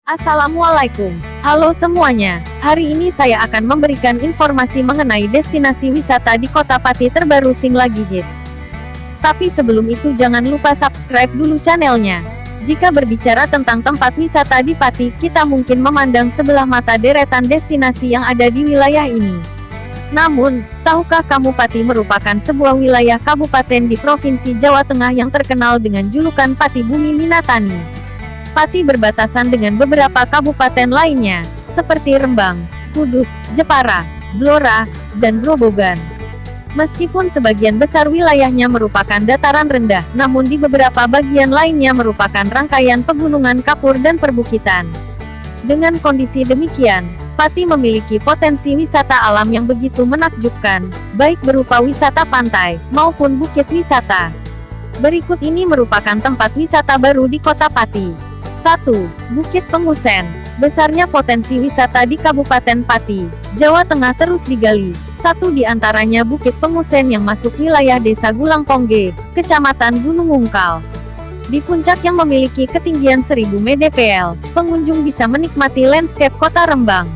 Assalamualaikum. Halo semuanya. Hari ini saya akan memberikan informasi mengenai destinasi wisata di Kota Pati terbaru Sing lagi hits. Tapi sebelum itu jangan lupa subscribe dulu channelnya. Jika berbicara tentang tempat wisata di Pati, kita mungkin memandang sebelah mata deretan destinasi yang ada di wilayah ini. Namun, tahukah kamu Pati merupakan sebuah wilayah kabupaten di Provinsi Jawa Tengah yang terkenal dengan julukan Pati Bumi Minatani. Pati berbatasan dengan beberapa kabupaten lainnya, seperti Rembang, Kudus, Jepara, Blora, dan Grobogan. Meskipun sebagian besar wilayahnya merupakan dataran rendah, namun di beberapa bagian lainnya merupakan rangkaian pegunungan kapur dan perbukitan. Dengan kondisi demikian, Pati memiliki potensi wisata alam yang begitu menakjubkan, baik berupa wisata pantai, maupun bukit wisata. Berikut ini merupakan tempat wisata baru di Kota Pati. 1. Bukit Pengusen. Besarnya potensi wisata di Kabupaten Pati, Jawa Tengah terus digali. Satu di antaranya Bukit Pengusen yang masuk wilayah Desa Gulangpongge, Kecamatan Gunung Ungkal. Di puncak yang memiliki ketinggian 1000 mdpl, pengunjung bisa menikmati landscape kota Rembang.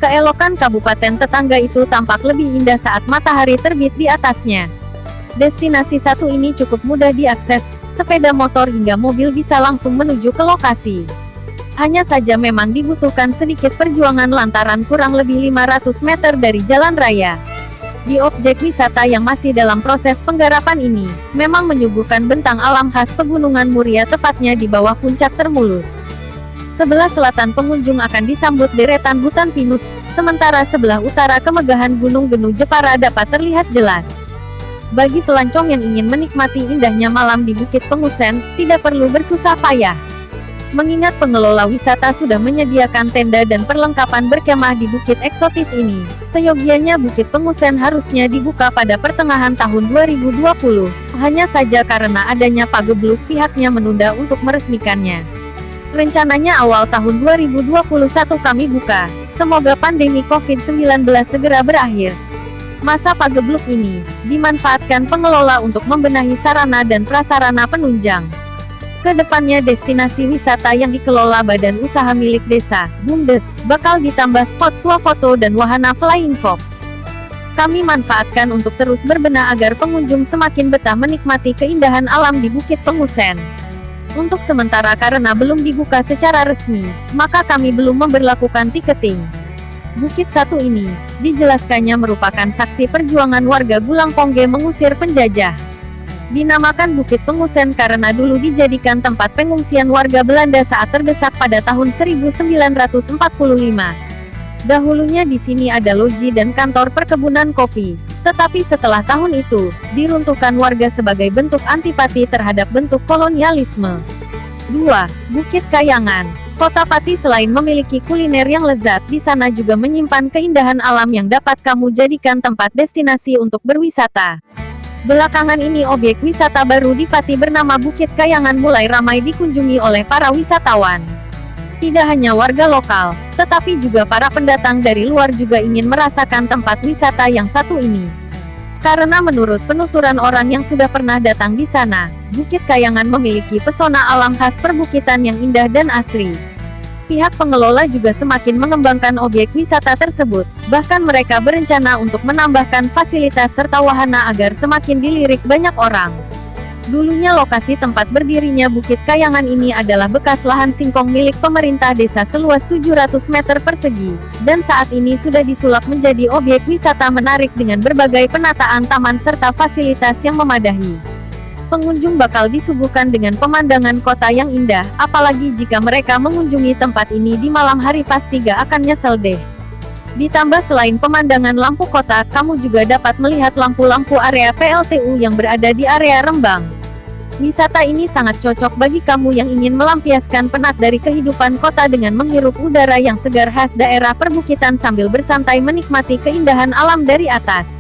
Keelokan kabupaten tetangga itu tampak lebih indah saat matahari terbit di atasnya. Destinasi satu ini cukup mudah diakses, sepeda motor hingga mobil bisa langsung menuju ke lokasi. Hanya saja memang dibutuhkan sedikit perjuangan lantaran kurang lebih 500 meter dari jalan raya. Di objek wisata yang masih dalam proses penggarapan ini, memang menyuguhkan bentang alam khas Pegunungan Muria tepatnya di bawah puncak Termulus. Sebelah selatan pengunjung akan disambut deretan hutan pinus, sementara sebelah utara kemegahan Gunung Genu Jepara dapat terlihat jelas. Bagi pelancong yang ingin menikmati indahnya malam di Bukit Pengusen, tidak perlu bersusah payah. Mengingat pengelola wisata sudah menyediakan tenda dan perlengkapan berkemah di bukit eksotis ini, seyogianya Bukit Pengusen harusnya dibuka pada pertengahan tahun 2020. Hanya saja karena adanya pagebluk pihaknya menunda untuk meresmikannya. Rencananya awal tahun 2021 kami buka, semoga pandemi COVID-19 segera berakhir. Masa pagebluk ini dimanfaatkan pengelola untuk membenahi sarana dan prasarana penunjang. Kedepannya destinasi wisata yang dikelola badan usaha milik desa, BUMDes, bakal ditambah spot swafoto dan wahana flying fox. Kami manfaatkan untuk terus berbenah agar pengunjung semakin betah menikmati keindahan alam di Bukit Pengusen. Untuk sementara karena belum dibuka secara resmi, maka kami belum memberlakukan tiketing. Bukit satu ini, dijelaskannya merupakan saksi perjuangan warga Gulangpongge mengusir penjajah. Dinamakan Bukit Pengusen karena dulu dijadikan tempat pengungsian warga Belanda saat terdesak pada tahun 1945. Dahulunya di sini ada loji dan kantor perkebunan kopi, tetapi setelah tahun itu, diruntuhkan warga sebagai bentuk antipati terhadap bentuk kolonialisme. 2. Bukit Kayangan. Kota Pati selain memiliki kuliner yang lezat, di sana juga menyimpan keindahan alam yang dapat kamu jadikan tempat destinasi untuk berwisata. Belakangan ini objek wisata baru di Pati bernama Bukit Kayangan mulai ramai dikunjungi oleh para wisatawan. Tidak hanya warga lokal, tetapi juga para pendatang dari luar juga ingin merasakan tempat wisata yang satu ini. Karena menurut penuturan orang yang sudah pernah datang di sana, Bukit Kayangan memiliki pesona alam khas perbukitan yang indah dan asri. Pihak pengelola juga semakin mengembangkan objek wisata tersebut, bahkan mereka berencana untuk menambahkan fasilitas serta wahana agar semakin dilirik banyak orang. Dulunya lokasi tempat berdirinya Bukit Kayangan ini adalah bekas lahan singkong milik pemerintah desa seluas 700 meter persegi, dan saat ini sudah disulap menjadi objek wisata menarik dengan berbagai penataan taman serta fasilitas yang memadahi. Pengunjung bakal disuguhkan dengan pemandangan kota yang indah, apalagi jika mereka mengunjungi tempat ini di malam hari pasti gak akan nyesel deh. Ditambah selain pemandangan lampu kota, kamu juga dapat melihat lampu-lampu area PLTU yang berada di area Rembang. Wisata ini sangat cocok bagi kamu yang ingin melampiaskan penat dari kehidupan kota dengan menghirup udara yang segar khas daerah perbukitan sambil bersantai menikmati keindahan alam dari atas.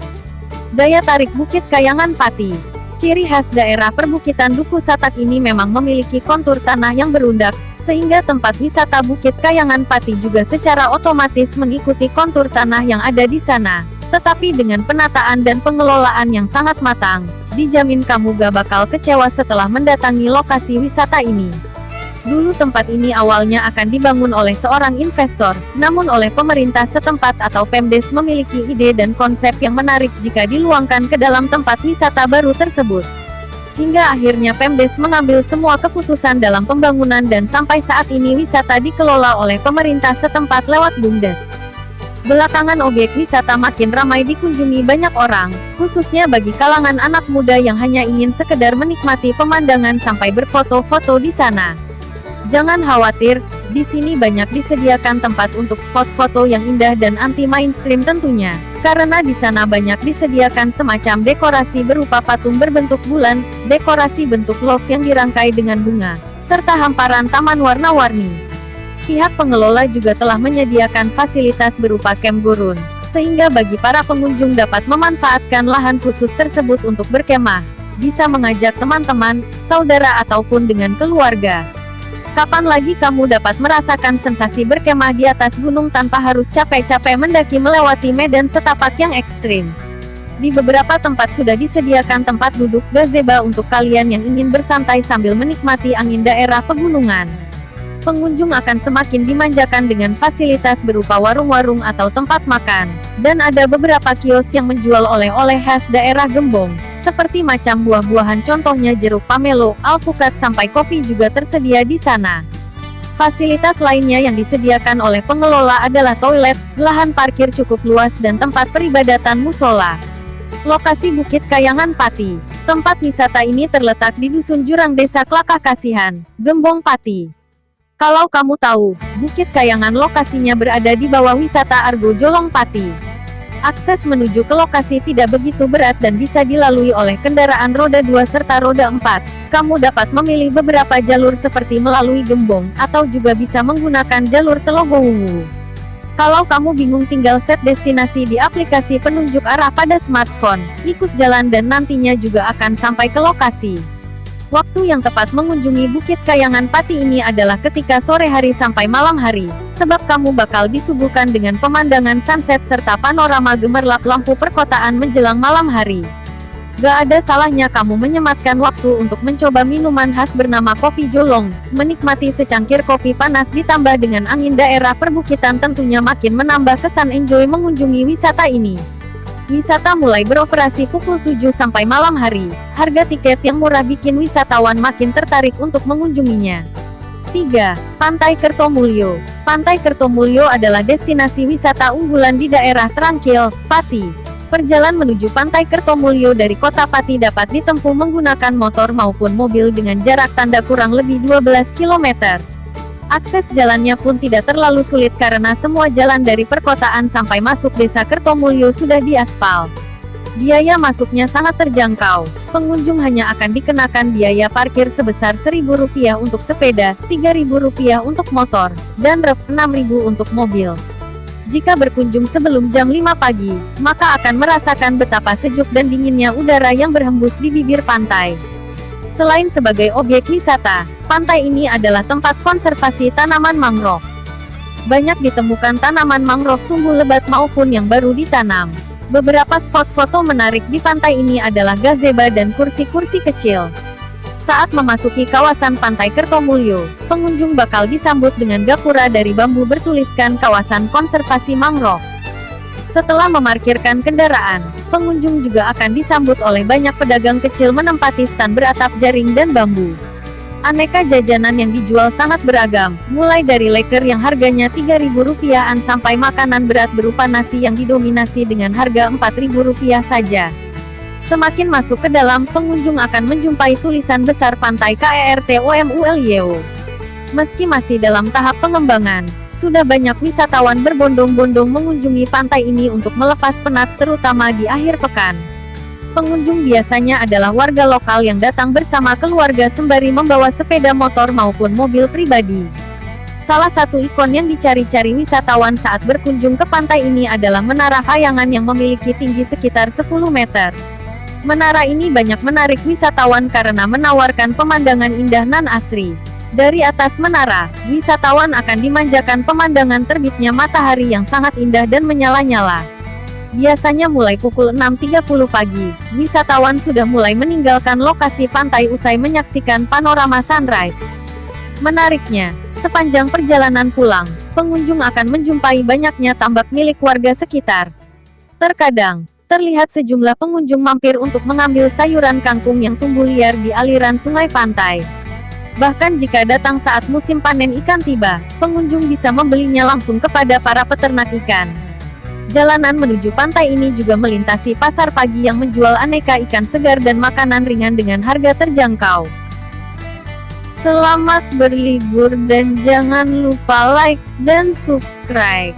Daya tarik Bukit Kayangan Pati. Ciri khas daerah perbukitan Duku Satak ini memang memiliki kontur tanah yang berundak, sehingga tempat wisata Bukit Kayangan Pati juga secara otomatis mengikuti kontur tanah yang ada di sana. Tetapi dengan penataan dan pengelolaan yang sangat matang, dijamin kamu gak bakal kecewa setelah mendatangi lokasi wisata ini. Dulu tempat ini awalnya akan dibangun oleh seorang investor, namun oleh pemerintah setempat atau Pemdes memiliki ide dan konsep yang menarik jika diluangkan ke dalam tempat wisata baru tersebut. Hingga akhirnya Pemdes mengambil semua keputusan dalam pembangunan dan sampai saat ini wisata dikelola oleh pemerintah setempat lewat BUMDes. Belakangan objek wisata makin ramai dikunjungi banyak orang, khususnya bagi kalangan anak muda yang hanya ingin sekedar menikmati pemandangan sampai berfoto-foto di sana. Jangan khawatir, di sini banyak disediakan tempat untuk spot foto yang indah dan anti-mainstream tentunya, karena di sana banyak disediakan semacam dekorasi berupa patung berbentuk bulan, dekorasi bentuk love yang dirangkai dengan bunga, serta hamparan taman warna-warni. Pihak pengelola juga telah menyediakan fasilitas berupa camp gurun, sehingga bagi para pengunjung dapat memanfaatkan lahan khusus tersebut untuk berkemah, bisa mengajak teman-teman, saudara ataupun dengan keluarga. Kapan lagi kamu dapat merasakan sensasi berkemah di atas gunung tanpa harus capek-capek mendaki melewati medan setapak yang ekstrim? Di beberapa tempat sudah disediakan tempat duduk gazebo untuk kalian yang ingin bersantai sambil menikmati angin daerah pegunungan. Pengunjung akan semakin dimanjakan dengan fasilitas berupa warung-warung atau tempat makan, dan ada beberapa kios yang menjual oleh-oleh khas daerah Gembong, seperti macam buah-buahan contohnya jeruk pamelo, alpukat sampai kopi juga tersedia di sana. Fasilitas lainnya yang disediakan oleh pengelola adalah toilet, lahan parkir cukup luas dan tempat peribadatan musola. Lokasi Bukit Kayangan Pati. Tempat wisata ini terletak di Dusun Jurang Desa Klakah Kasihan, Gembong Pati. Kalau kamu tahu, Bukit Kayangan lokasinya berada di bawah wisata Argo Jolong Pati. Akses menuju ke lokasi tidak begitu berat dan bisa dilalui oleh kendaraan roda 2 serta roda 4. Kamu dapat memilih beberapa jalur seperti melalui Gembong, atau juga bisa menggunakan jalur Telogowungu. Kalau kamu bingung tinggal set destinasi di aplikasi penunjuk arah pada smartphone, ikut jalan dan nantinya juga akan sampai ke lokasi. Waktu yang tepat mengunjungi Bukit Kayangan Pati ini adalah ketika sore hari sampai malam hari, sebab kamu bakal disuguhkan dengan pemandangan sunset serta panorama gemerlap lampu perkotaan menjelang malam hari. Gak ada salahnya kamu menyematkan waktu untuk mencoba minuman khas bernama kopi jolong, menikmati secangkir kopi panas ditambah dengan angin daerah perbukitan tentunya makin menambah kesan enjoy mengunjungi wisata ini. Wisata mulai beroperasi pukul 7 sampai malam hari. Harga tiket yang murah bikin wisatawan makin tertarik untuk mengunjunginya. 3. Pantai Kertomulyo. Pantai Kertomulyo adalah destinasi wisata unggulan di daerah Trangkil, Pati. Perjalanan menuju Pantai Kertomulyo dari kota Pati dapat ditempuh menggunakan motor maupun mobil dengan jarak tanda kurang lebih 12 km. Akses jalannya pun tidak terlalu sulit karena semua jalan dari perkotaan sampai masuk desa Kertomulyo sudah diaspal. Biaya masuknya sangat terjangkau. Pengunjung hanya akan dikenakan biaya parkir sebesar Rp1.000 untuk sepeda, Rp3.000 untuk motor, dan Rp6.000 untuk mobil. Jika berkunjung sebelum jam 5 pagi, maka akan merasakan betapa sejuk dan dinginnya udara yang berhembus di bibir pantai. Selain sebagai objek wisata, pantai ini adalah tempat konservasi tanaman mangrove. Banyak ditemukan tanaman mangrove tumbuh lebat maupun yang baru ditanam. Beberapa spot foto menarik di pantai ini adalah gazebo dan kursi-kursi kecil. Saat memasuki kawasan Pantai Kertomulyo, pengunjung bakal disambut dengan gapura dari bambu bertuliskan kawasan konservasi mangrove. Setelah memarkirkan kendaraan, pengunjung juga akan disambut oleh banyak pedagang kecil menempati stan beratap jaring dan bambu. Aneka jajanan yang dijual sangat beragam, mulai dari leker yang harganya Rp3.000-an sampai makanan berat berupa nasi yang didominasi dengan harga Rp4.000 saja. Semakin masuk ke dalam, pengunjung akan menjumpai tulisan besar Pantai Kertomulyo. Meski masih dalam tahap pengembangan, sudah banyak wisatawan berbondong-bondong mengunjungi pantai ini untuk melepas penat terutama di akhir pekan. Pengunjung biasanya adalah warga lokal yang datang bersama keluarga sembari membawa sepeda motor maupun mobil pribadi. Salah satu ikon yang dicari-cari wisatawan saat berkunjung ke pantai ini adalah Menara Kayangan yang memiliki tinggi sekitar 10 meter. Menara ini banyak menarik wisatawan karena menawarkan pemandangan indah nan asri. Dari atas menara, wisatawan akan dimanjakan pemandangan terbitnya matahari yang sangat indah dan menyala-nyala. Biasanya mulai pukul 6.30 pagi, wisatawan sudah mulai meninggalkan lokasi pantai usai menyaksikan panorama sunrise. Menariknya, sepanjang perjalanan pulang, pengunjung akan menjumpai banyaknya tambak milik warga sekitar. Terkadang, terlihat sejumlah pengunjung mampir untuk mengambil sayuran kangkung yang tumbuh liar di aliran sungai pantai. Bahkan jika datang saat musim panen ikan tiba, pengunjung bisa membelinya langsung kepada para peternak ikan. Jalanan menuju pantai ini juga melintasi pasar pagi yang menjual aneka ikan segar dan makanan ringan dengan harga terjangkau. Selamat berlibur dan jangan lupa like dan subscribe.